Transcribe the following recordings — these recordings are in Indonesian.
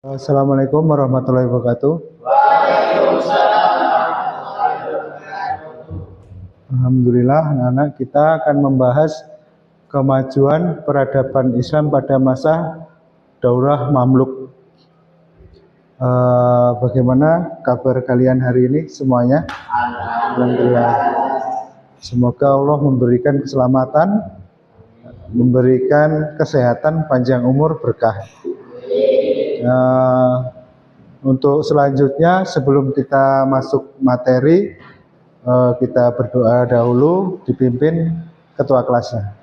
Assalamualaikum warahmatullahi wabarakatuh. Alhamdulillah, anak-anak, kita akan membahas kemajuan peradaban Islam pada masa Daurah Mamluk. Bagaimana kabar kalian hari ini semuanya? Alhamdulillah. Semoga Allah memberikan keselamatan, memberikan kesehatan, panjang umur, berkah. Untuk selanjutnya, sebelum kita masuk materi, kita berdoa dahulu dipimpin ketua kelasnya.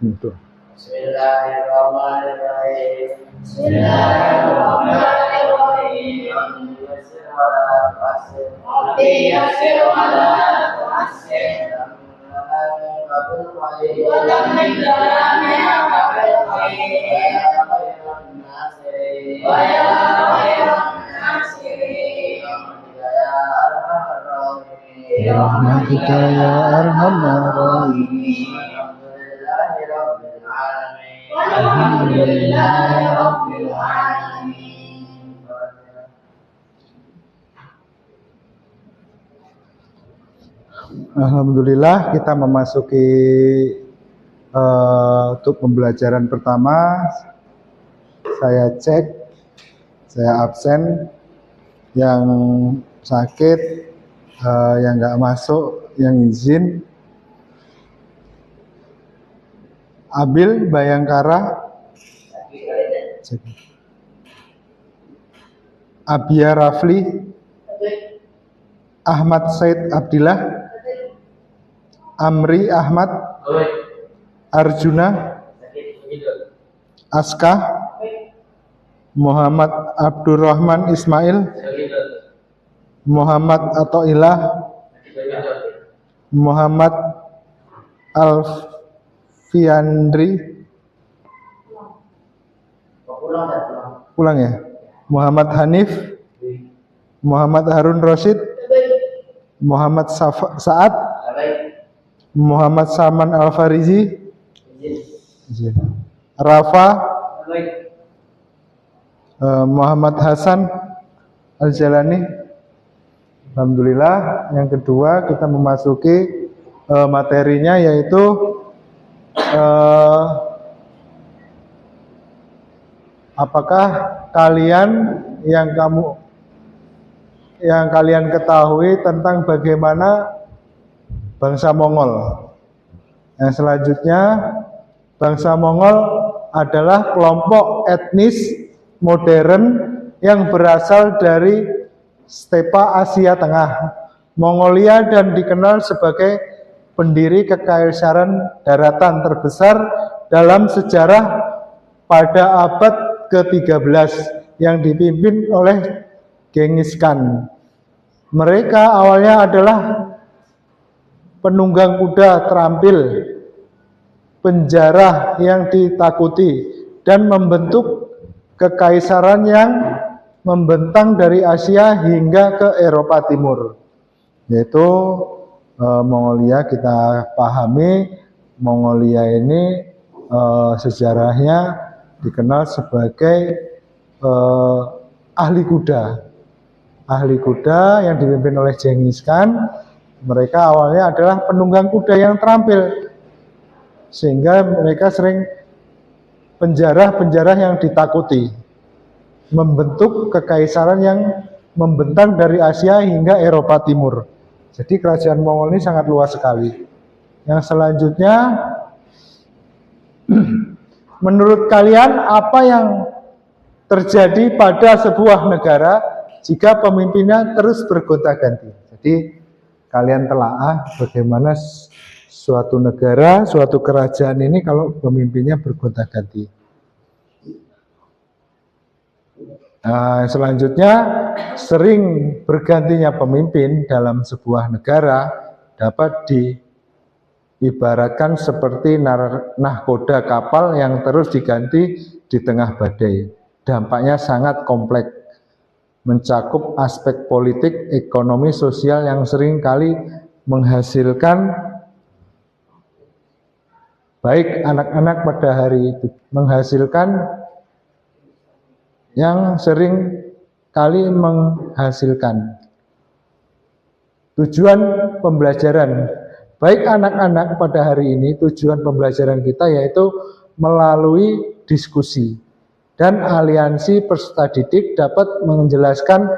Bismillahirrahmanirrahim. Bismillahirrahmanirrahim. Rahmatika ya arhamar rahimin. Alhamdulillahirabbil alamin. Alhamdulillah, kita memasuki untuk pembelajaran pertama. Saya cek, saya absen, yang sakit, yang nggak masuk, yang izin. Abil Bayangkara, Abia Rafli, Ahmad Said Abdillah, Amri Ahmad, Arjuna, Aska, Muhammad Abdurrahman Ismail, Muhammad Atoilah, Muhammad Alfiandri, pulang ya, Muhammad Hanif, Muhammad Harun Rosid, Muhammad Saad, Muhammad Salman Al-Farizi, Rafa, Muhammad Hasan Al-Jalani. Alhamdulillah. Yang kedua, kita memasuki materinya, yaitu apakah kalian yang kalian ketahui tentang bagaimana bangsa Mongol? Yang selanjutnya, bangsa Mongol adalah kelompok etnis modern yang berasal dari stepa Asia Tengah, Mongolia, dan dikenal sebagai pendiri kekaisaran daratan terbesar dalam sejarah pada abad ke-13 yang dipimpin oleh Genghis Khan. Mereka awalnya adalah penunggang kuda terampil, penjara yang ditakuti, dan membentuk kekaisaran yang membentang dari Asia hingga ke Eropa Timur, yaitu Mongolia. Kita pahami Mongolia ini sejarahnya dikenal sebagai ahli kuda yang dipimpin oleh Genghis Khan. Mereka awalnya adalah penunggang kuda yang terampil, sehingga mereka sering penjara yang ditakuti, membentuk kekaisaran yang membentang dari Asia hingga Eropa Timur. Jadi kerajaan Mongol ini sangat luas sekali. Yang selanjutnya, menurut kalian apa yang terjadi pada sebuah negara jika pemimpinnya terus bergonta-ganti? Jadi kalian telaah bagaimana suatu negara, suatu kerajaan ini kalau pemimpinnya bergonta-ganti. Selanjutnya, sering bergantinya pemimpin dalam sebuah negara dapat diibaratkan seperti nahkoda kapal yang terus diganti di tengah badai. Dampaknya sangat kompleks, mencakup aspek politik, ekonomi, sosial yang sering kali menghasilkan baik anak-anak pada hari itu, menghasilkan yang sering kali menghasilkan. Tujuan pembelajaran baik anak-anak pada hari ini, tujuan pembelajaran kita yaitu melalui diskusi. Dan aliansi peserta didik dapat menjelaskan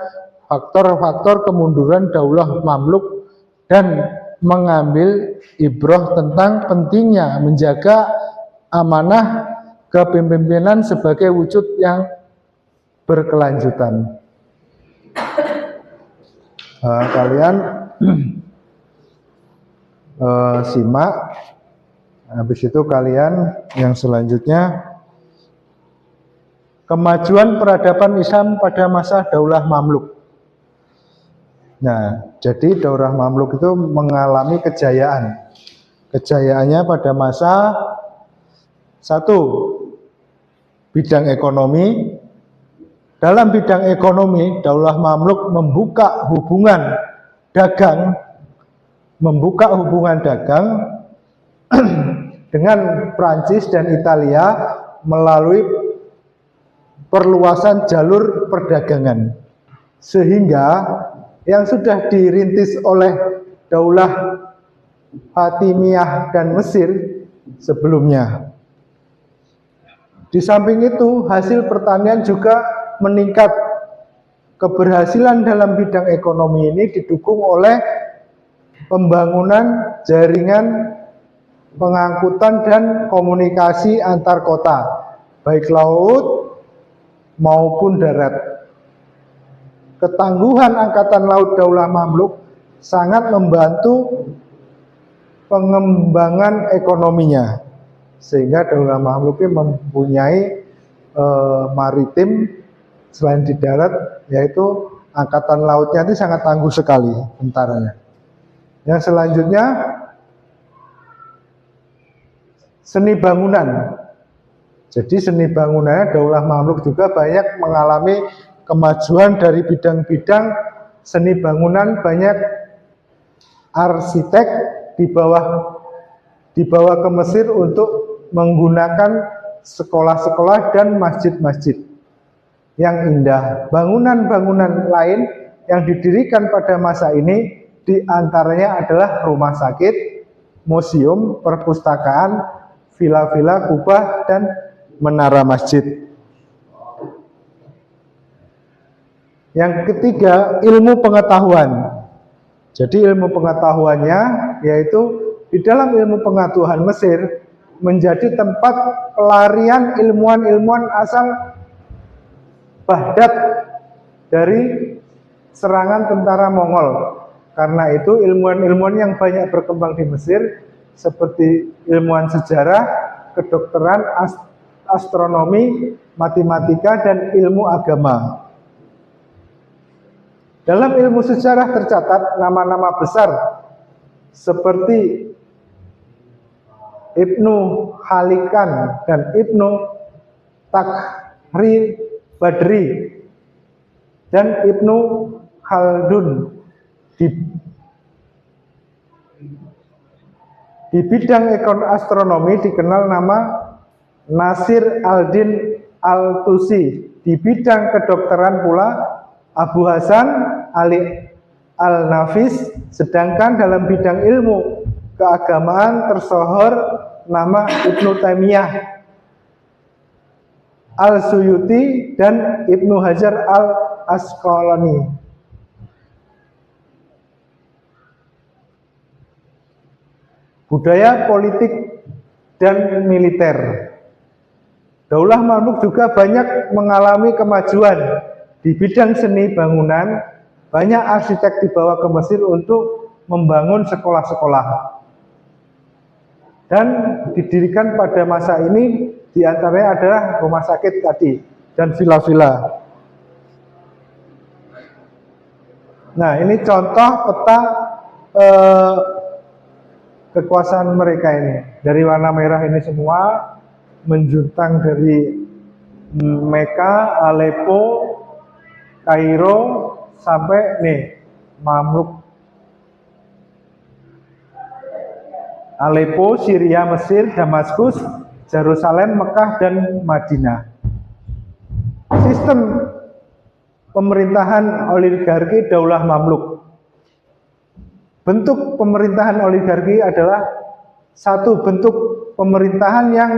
faktor-faktor kemunduran Daulah Mamluk dan mengambil ibrah tentang pentingnya menjaga amanah kepemimpinan sebagai wujud yang berkelanjutan. Kalian simak, habis itu kalian yang selanjutnya, kemajuan peradaban Islam pada masa Daulah Mamluk. Nah, jadi Daulah Mamluk itu mengalami kejayaan. Kejayaannya pada masa satu, bidang ekonomi. Dalam bidang ekonomi, Daulah Mamluk membuka hubungan dagang dengan Prancis dan Italia melalui perluasan jalur perdagangan, sehingga yang sudah dirintis oleh Daulah Fatimiyah dan Mesir sebelumnya. Di samping itu, hasil pertanian juga meningkat. Keberhasilan dalam bidang ekonomi ini didukung oleh pembangunan jaringan pengangkutan dan komunikasi antar kota, baik laut maupun darat. Ketangguhan Angkatan Laut Daulah Mamluk sangat membantu pengembangan ekonominya, sehingga Daulah Mamluk mempunyai maritim selain di darat, yaitu angkatan lautnya itu sangat tangguh sekali tentaranya. Yang selanjutnya, seni bangunan. Jadi seni bangunannya Daulah Mamluk juga banyak mengalami kemajuan dari bidang-bidang seni bangunan. Banyak arsitek dibawa ke Mesir untuk menggunakan sekolah-sekolah dan masjid-masjid yang indah. Bangunan-bangunan lain yang didirikan pada masa ini diantaranya adalah rumah sakit, museum, perpustakaan, villa-villa, kubah, dan menara masjid. Yang ketiga, ilmu pengetahuan. Jadi ilmu pengetahuannya yaitu di dalam ilmu pengetahuan Mesir menjadi tempat pelarian ilmuwan-ilmuwan asal Baghdad dari serangan tentara Mongol. Karena itu ilmuwan-ilmuwan yang banyak berkembang di Mesir seperti ilmuwan sejarah, kedokteran, astronomi, matematika, dan ilmu agama. Dalam ilmu sejarah tercatat nama-nama besar seperti Ibnu Khalikan dan Ibnu Takhri Badri dan Ibnu Khaldun. Di bidang astronomi dikenal nama Nasir al-Din al-Tusi. Di bidang kedokteran pula Abu Hasan Ali al-Nafis. Sedangkan dalam bidang ilmu keagamaan tersohor nama Ibnu Taimiyah Al-Suyuti dan Ibnu Hajar al-Asqalani. Budaya politik dan militer. Daulah Mamluk juga banyak mengalami kemajuan di bidang seni bangunan. Banyak arsitek dibawa ke Mesir untuk membangun sekolah-sekolah. Dan didirikan pada masa ini diantaranya adalah rumah sakit tadi dan villa-villa. Nah, ini contoh peta kekuasaan mereka ini. Dari warna merah ini semua menjuntang dari Mekah, Aleppo, Kairo sampai nih Mamluk. Aleppo, Syria, Mesir, Damaskus, Yerusalem, Mekah, dan Madinah. Sistem sistem pemerintahan oligarki daulah mamluk. Bentuk pemerintahan oligarki adalah satu bentuk pemerintahan yang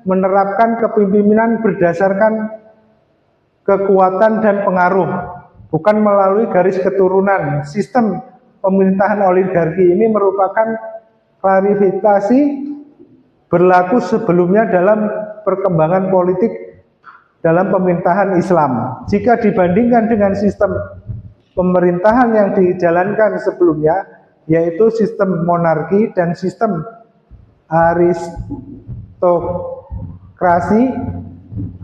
menerapkan kepemimpinan berdasarkan kekuatan dan pengaruh, bukan melalui garis keturunan. Sistem pemerintahan oligarki ini merupakan klarifikasi berlaku sebelumnya dalam perkembangan politik dalam pemerintahan Islam. Jika dibandingkan dengan sistem pemerintahan yang dijalankan sebelumnya, yaitu sistem monarki dan sistem aristokrasi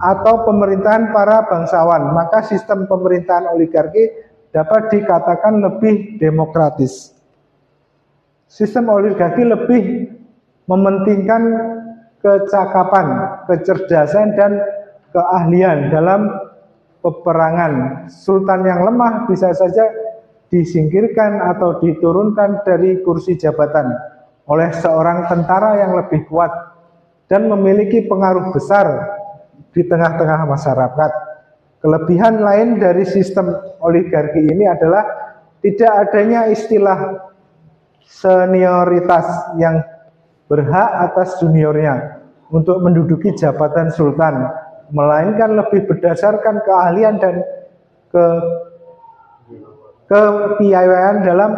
atau pemerintahan para bangsawan, maka sistem pemerintahan oligarki dapat dikatakan lebih demokratis. Sistem oligarki lebih mementingkan kecakapan, kecerdasan, dan keahlian dalam peperangan. Sultan yang lemah bisa saja disingkirkan atau diturunkan dari kursi jabatan oleh seorang tentara yang lebih kuat dan memiliki pengaruh besar di tengah-tengah masyarakat. Kelebihan lain dari sistem oligarki ini adalah tidak adanya istilah senioritas yang berhak atas juniornya untuk menduduki jabatan sultan, melainkan lebih berdasarkan keahlian dan kepiawaian dalam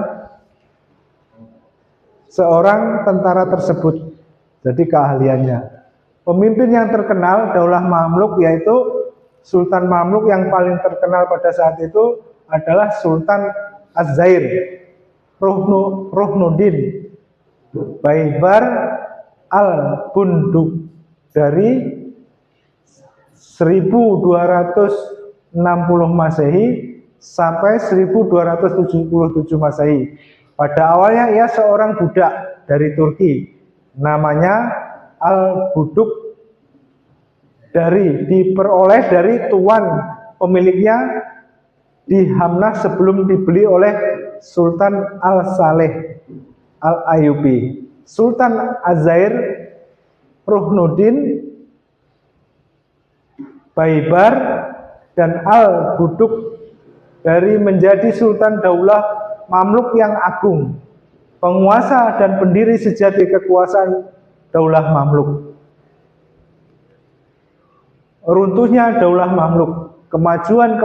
seorang tentara tersebut. Jadi keahliannya. Pemimpin yang terkenal daulah mamluk yaitu Sultan Mamluk yang paling terkenal pada saat itu adalah Sultan Az-Zair Ruhnuddin Baibar al-Bunduk dari 1260 Masehi sampai 1277 Masehi. Pada awalnya ia seorang budak dari Turki, namanya Al-Buduk, diperoleh dari tuan pemiliknya di Hamnah sebelum dibeli oleh Sultan Al-Saleh Al-Ayyubi. Sultan Az-Zair Ruhnuddin Baibar dan Al-Buduk dari menjadi Sultan Daulah Mamluk yang agung, penguasa dan pendiri sejati kekuasaan Daulah Mamluk. Runtuhnya Daulah Mamluk, kemajuan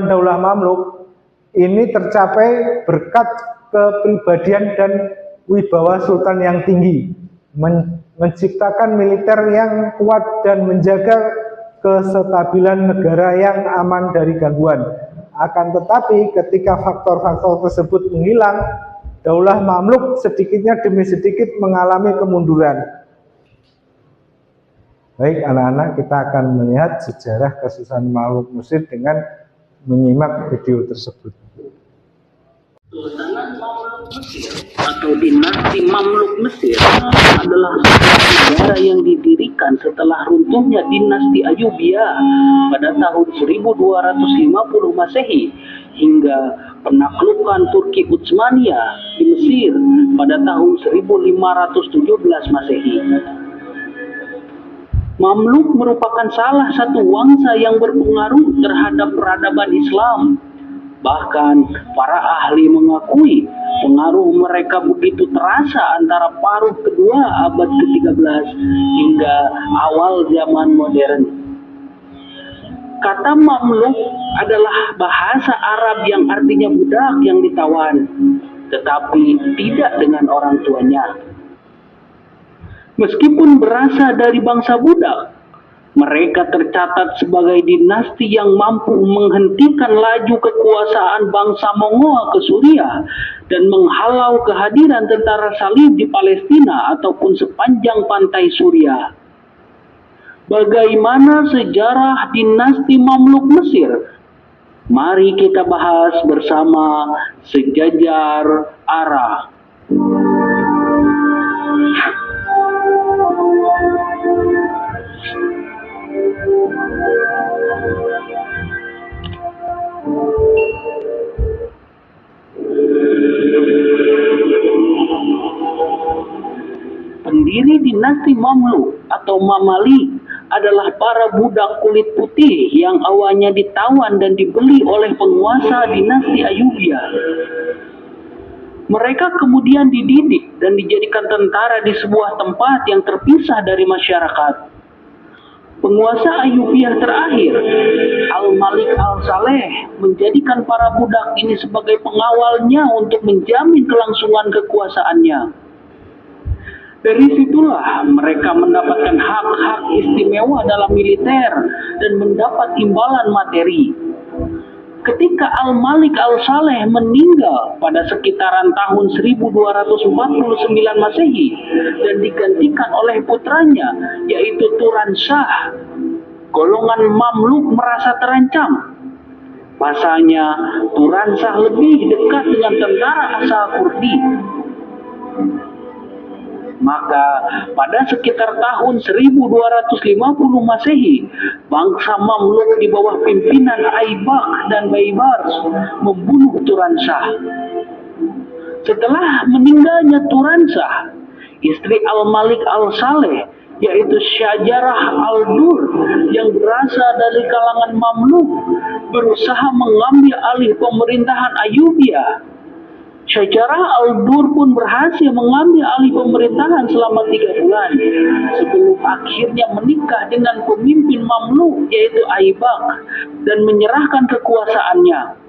Daulah Mamluk ini tercapai berkat kepribadian dan wibawa Sultan yang tinggi, menciptakan militer yang kuat dan menjaga kestabilan negara yang aman dari gangguan. Akan tetapi ketika faktor-faktor tersebut menghilang, Daulah Mamluk sedikitnya demi sedikit mengalami kemunduran. Baik anak-anak, kita akan melihat sejarah kesusahan Mamluk Mesir dengan menyimak video tersebut. Sultanat Mamluk Mesir atau dinasti Mamluk Mesir adalah negara yang didirikan setelah runtuhnya dinasti Ayyubiyah pada tahun 1250 Masehi hingga penaklukan Turki Utsmaniyah di Mesir pada tahun 1517 Masehi. Mamluk merupakan salah satu bangsa yang berpengaruh terhadap peradaban Islam. Bahkan para ahli mengakui pengaruh mereka begitu terasa antara paruh kedua abad ke-13 hingga awal zaman modern. Kata Mamluk adalah bahasa Arab yang artinya budak yang ditawan, tetapi tidak dengan orang tuanya. Meskipun berasal dari bangsa budak, mereka tercatat sebagai dinasti yang mampu menghentikan laju kekuasaan bangsa Mongol ke Suriah dan menghalau kehadiran tentara salib di Palestina ataupun sepanjang pantai Suriah. Bagaimana sejarah dinasti Mamluk Mesir? Mari kita bahas bersama Sejajar Arah. Pendiri dinasti Mamluk atau Mamalik adalah para budak kulit putih yang awalnya ditawan dan dibeli oleh penguasa dinasti Ayyubiyah. Mereka kemudian dididik dan dijadikan tentara di sebuah tempat yang terpisah dari masyarakat. Penguasa Ayyubiyah terakhir, Al-Malik Al-Saleh, menjadikan para budak ini sebagai pengawalnya untuk menjamin kelangsungan kekuasaannya. Dari situlah mereka mendapatkan hak-hak istimewa dalam militer dan mendapat imbalan materi. Ketika Al-Malik Al-Saleh meninggal pada sekitaran tahun 1249 Masehi dan digantikan oleh putranya yaitu Turan Shah, golongan Mamluk merasa terancam. Pasalnya Turan Shah lebih dekat dengan tentara asal Kurdi. Maka pada sekitar tahun 1250 Masehi, bangsa Mamluk di bawah pimpinan Aibak dan Baibars membunuh Turan Shah. Setelah meninggalnya Turan Shah, istri Al-Malik Al-Saleh yaitu Syajarah Al-Dur yang berasal dari kalangan Mamluk berusaha mengambil alih pemerintahan Ayyubiyah. Syajarah Al-Dur pun berhasil mengambil alih pemerintahan selama 3 bulan sebelum akhirnya menikah dengan pemimpin Mamluk yaitu Aibak dan menyerahkan kekuasaannya.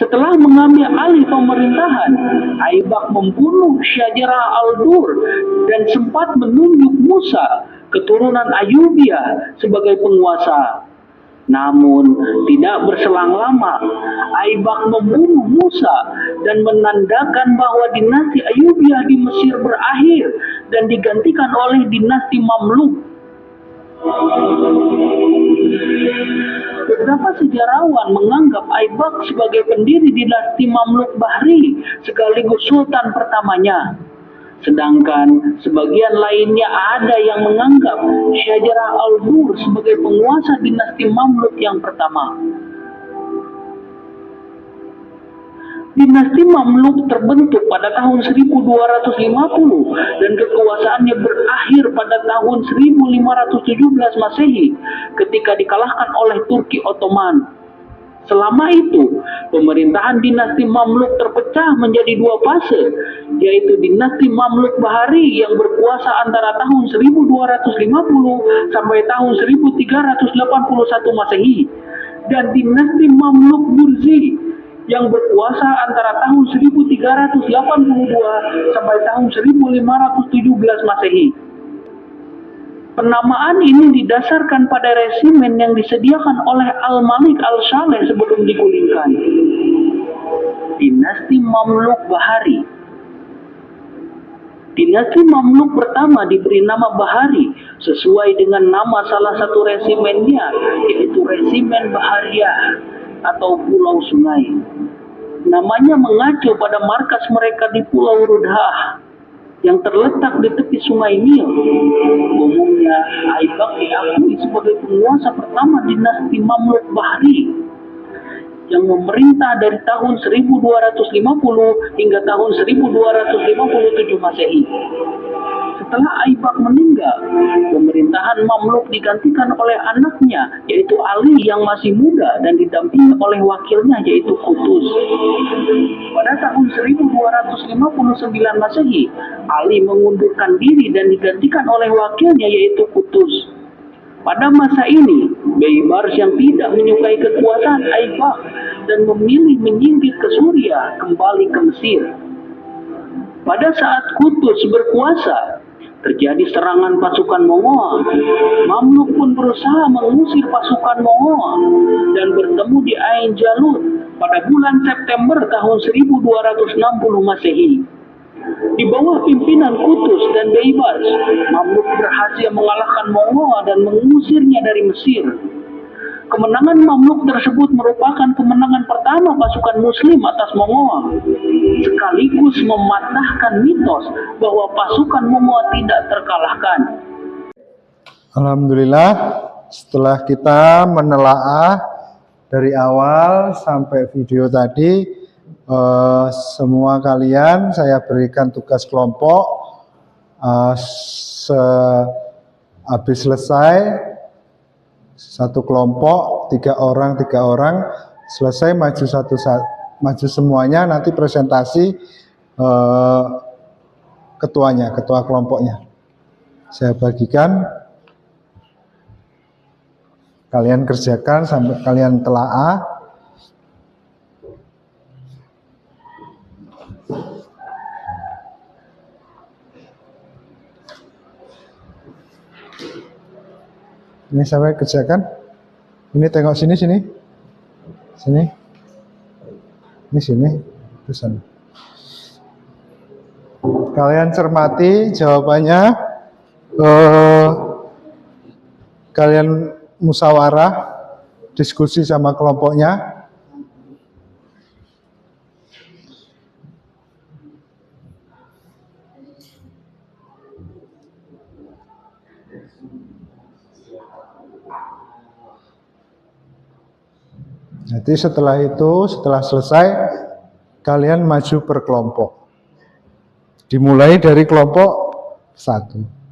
Setelah mengambil alih pemerintahan, Aibak membunuh Syajarah Al-Dur dan sempat menunjuk Musa, keturunan Ayyubiyah, sebagai penguasa. Namun tidak berselang lama, Aibak membunuh Musa dan menandakan bahwa dinasti Ayyubiyah di Mesir berakhir dan digantikan oleh dinasti Mamluk. Beberapa sejarawan menganggap Aibak sebagai pendiri dinasti Mamluk Bahri sekaligus sultan pertamanya. Sedangkan sebagian lainnya ada yang menganggap Syajarah Al-Dur sebagai penguasa dinasti Mamluk yang pertama. Dinasti Mamluk terbentuk pada tahun 1250 dan kekuasaannya berakhir pada tahun 1517 Masehi ketika dikalahkan oleh Turki Ottoman. Selama itu, pemerintahan dinasti Mamluk terpecah menjadi 2 fase, yaitu dinasti Mamluk Bahari yang berkuasa antara tahun 1250 sampai tahun 1381 Masehi, dan dinasti Mamluk Burzi yang berkuasa antara tahun 1382 sampai tahun 1517 Masehi. Penamaan ini didasarkan pada resimen yang disediakan oleh Al-Malik Al-Saleh sebelum digulingkan. Dinasti Mamluk Bahari. Dinasti Mamluk pertama diberi nama Bahari sesuai dengan nama salah satu resimennya, yaitu Resimen Bahariyah atau Pulau Sungai. Namanya mengacu pada markas mereka di Pulau Rudhah yang terletak di tepi sungai Nil. Umumnya, Aibak diakui sebagai penguasa pertama dinasti Mamluk Bahri yang memerintah dari tahun 1250 hingga tahun 1257 Masehi. Setelah Aibak meninggal, pemerintahan Mamluk digantikan oleh anaknya, yaitu Ali yang masih muda dan didampingi oleh wakilnya, yaitu Qutuz. Pada tahun 1259 Masehi, Ali mengundurkan diri dan digantikan oleh wakilnya, yaitu Qutuz. Pada masa ini, Baibars yang tidak menyukai kekuasaan Aibak dan memilih menyingkir ke Suriah kembali ke Mesir. Pada saat Qutuz berkuasa, terjadi serangan pasukan Mongol. Mamluk pun berusaha mengusir pasukan Mongol dan bertemu di Ain Jalut pada bulan September tahun 1260 Masehi. Di bawah pimpinan Qutuz dan Baibars, Mamluk berhasil mengalahkan Mongol dan mengusirnya dari Mesir. Kemenangan Mamluk tersebut merupakan kemenangan pertama pasukan Muslim atas Mongol, sekaligus mematahkan mitos bahwa pasukan Mongol tidak terkalahkan. Alhamdulillah, setelah kita menelaah dari awal sampai video tadi, semua kalian saya berikan tugas kelompok Habis selesai satu kelompok 3 orang selesai maju semuanya, nanti presentasi ketua kelompoknya. Saya bagikan, kalian kerjakan sampai kalian telaah. Ini sampai kerjakan. Ini tengok sini. Ini sini. Terus sana. Kalian cermati jawabannya. Kalian musyawarah, diskusi sama kelompoknya. Jadi setelah selesai, kalian maju per kelompok. Dimulai dari kelompok 1.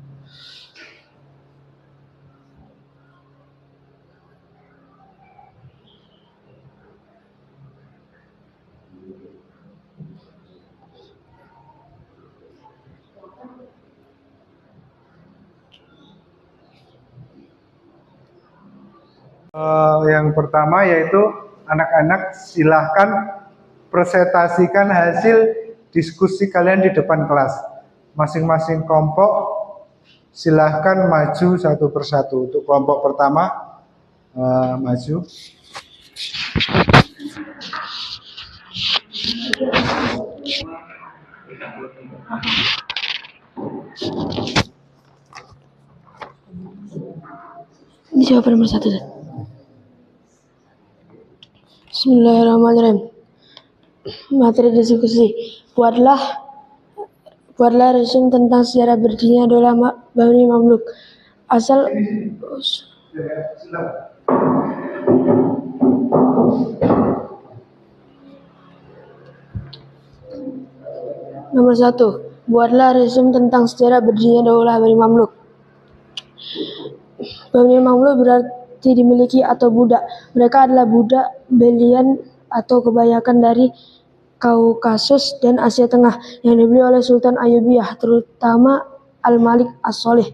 Yang pertama yaitu anak-anak silahkan presentasikan hasil diskusi kalian di depan kelas. Masing-masing kelompok silahkan maju satu persatu. Untuk kelompok pertama maju. Ini jawaban nomor 1. Bismillahirrahmanirrahim. Materi diskusi. Buatlah resume tentang sejarah berdirinya Daulah Bani Mamluk. Asal Nomor 1. Buatlah resume tentang sejarah berdirinya Daulah Bani Mamluk. Bani Mamluk berarti dimiliki atau budak. Mereka adalah budak belian atau kebanyakan dari Kaukasus dan Asia Tengah yang dibeli oleh Sultan Ayyubiyah, terutama Al-Malik As-Sholeh.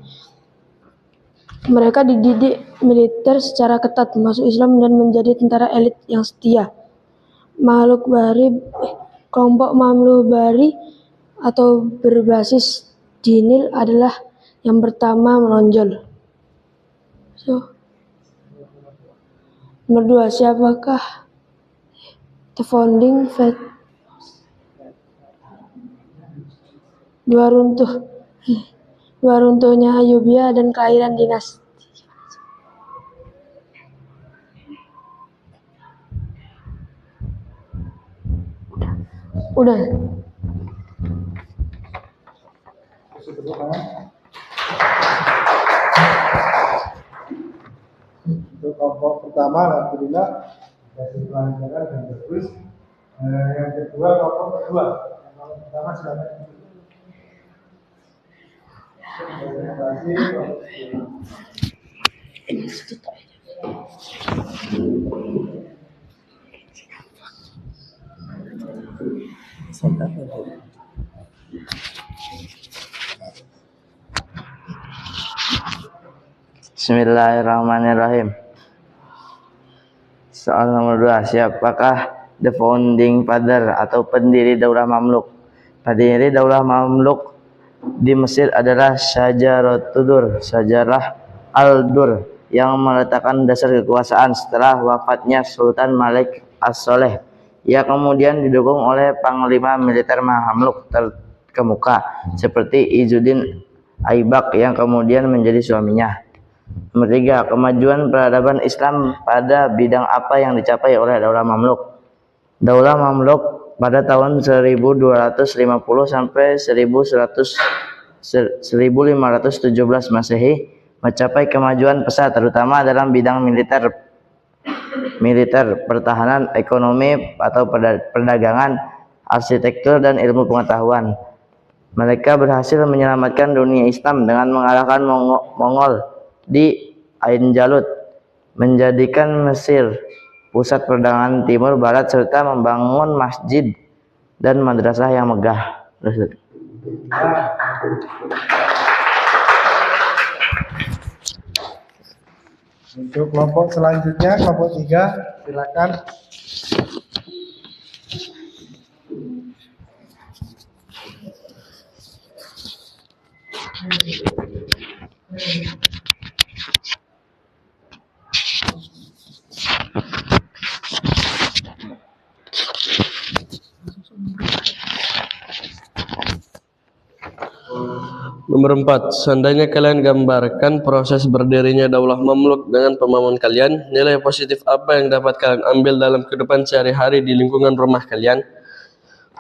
Mereka dididik militer secara ketat, masuk Islam dan menjadi tentara elit yang setia. Kelompok Mamluk Bari atau berbasis Dinil adalah yang pertama menonjol. Nomor 2, siapakah the founding father? Dua runtuhnya Ayyubiyah dan kelahiran dinasti. Udah. Untuk kelompok pertama, alhamdulillah dari pelajaran dan bagus. Yang kedua, kelompok kedua. Kelompok pertama silakan. Bismillahirrahmanirrahim. Soal nomor 2, siapakah the founding father atau pendiri Daulah Mamluk? Pendiri Daulah Mamluk di Mesir adalah Sajarah Al-Dur yang meletakkan dasar kekuasaan setelah wafatnya Sultan Malik As-Sholeh. Ia kemudian didukung oleh panglima militer Mamluk terkemuka seperti Izzuddin Aibak yang kemudian menjadi suaminya. Nomor 3, kemajuan peradaban Islam pada bidang apa yang dicapai oleh Daulah Mamluk? Daulah Mamluk pada tahun 1250 sampai 1517 Masehi mencapai kemajuan pesat terutama dalam bidang militer, pertahanan, ekonomi atau perdagangan, arsitektur dan ilmu pengetahuan. Mereka berhasil menyelamatkan dunia Islam dengan mengalahkan Mongol di Ain Jalut, menjadikan Mesir pusat perdagangan timur barat serta membangun masjid dan madrasah yang megah. Untuk kelompok selanjutnya, kelompok 3, silakan. Nomor 4. Seandainya kalian gambarkan proses berdirinya Daulah Mamluk dengan pemahaman kalian, nilai positif apa yang dapat kalian ambil dalam kehidupan sehari-hari di lingkungan rumah kalian?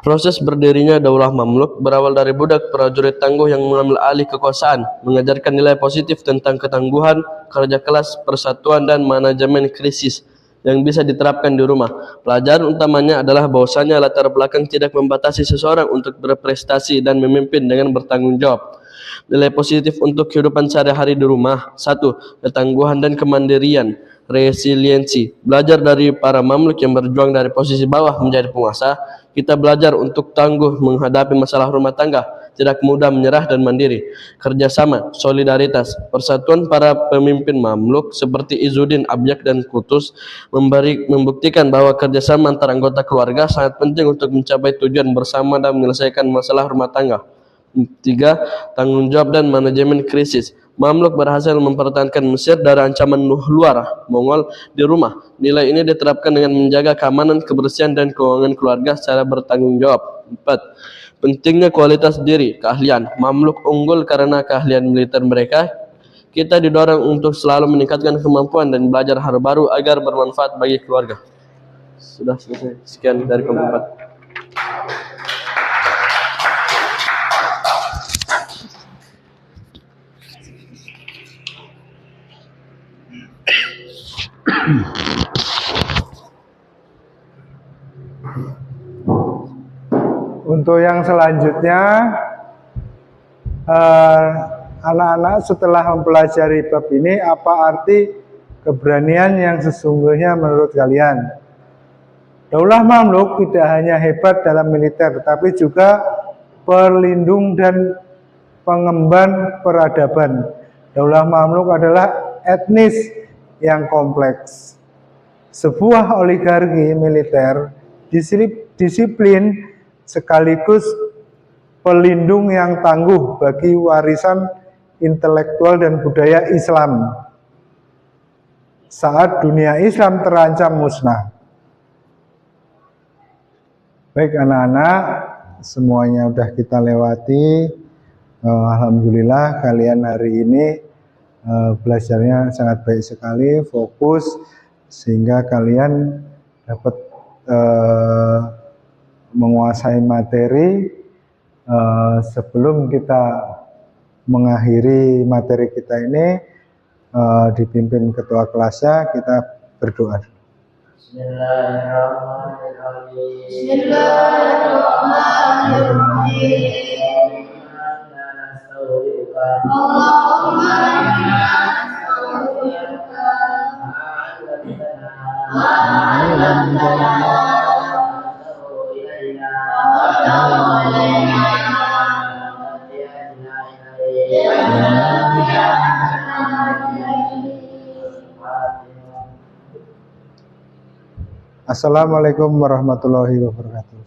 Proses berdirinya Daulah Mamluk berawal dari budak prajurit tangguh yang mengambil alih kekuasaan, mengajarkan nilai positif tentang ketangguhan, kerja keras, persatuan, dan manajemen krisis yang bisa diterapkan di rumah. Pelajaran utamanya adalah bahwasanya latar belakang tidak membatasi seseorang untuk berprestasi dan memimpin dengan bertanggung jawab. Nilai positif untuk kehidupan sehari-hari di rumah. 1. Ketangguhan dan kemandirian, resiliensi. Belajar dari para mamluk yang berjuang dari posisi bawah menjadi penguasa. Kita belajar untuk tangguh menghadapi masalah rumah tangga, tidak mudah menyerah dan mandiri. Kerjasama, solidaritas, persatuan para pemimpin mamluk seperti Izzuddin Abyak dan Qutuz membuktikan bahwa kerjasama antara anggota keluarga sangat penting untuk mencapai tujuan bersama dan menyelesaikan masalah rumah tangga. 3. Tanggung jawab dan manajemen krisis. Mamluk berhasil mempertahankan Mesir dari ancaman luar Mongol di rumah. Nilai ini diterapkan dengan menjaga keamanan, kebersihan, dan keuangan keluarga secara bertanggung jawab. 4. Pentingnya kualitas diri, keahlian. Mamluk unggul karena keahlian militer mereka. Kita didorong untuk selalu meningkatkan kemampuan dan belajar hal baru agar bermanfaat bagi keluarga. Sudah selesai. Sekian dari kelompok 4. Untuk yang selanjutnya, anak-anak setelah mempelajari bab ini, apa arti keberanian yang sesungguhnya menurut kalian? Daulah Mamluk tidak hanya hebat dalam militer, tetapi juga pelindung dan pengemban peradaban. Daulah Mamluk adalah etnis yang kompleks. Sebuah oligarki militer disiplin sekaligus pelindung yang tangguh bagi warisan intelektual dan budaya Islam saat dunia Islam terancam musnah. Baik anak-anak, semuanya sudah kita lewati. Alhamdulillah kalian hari ini belajarnya sangat baik sekali, fokus, sehingga kalian dapat menguasai materi. Sebelum kita mengakhiri materi kita ini, dipimpin ketua kelasnya, kita berdoa. Assalamualaikum warahmatullahi wabarakatuh.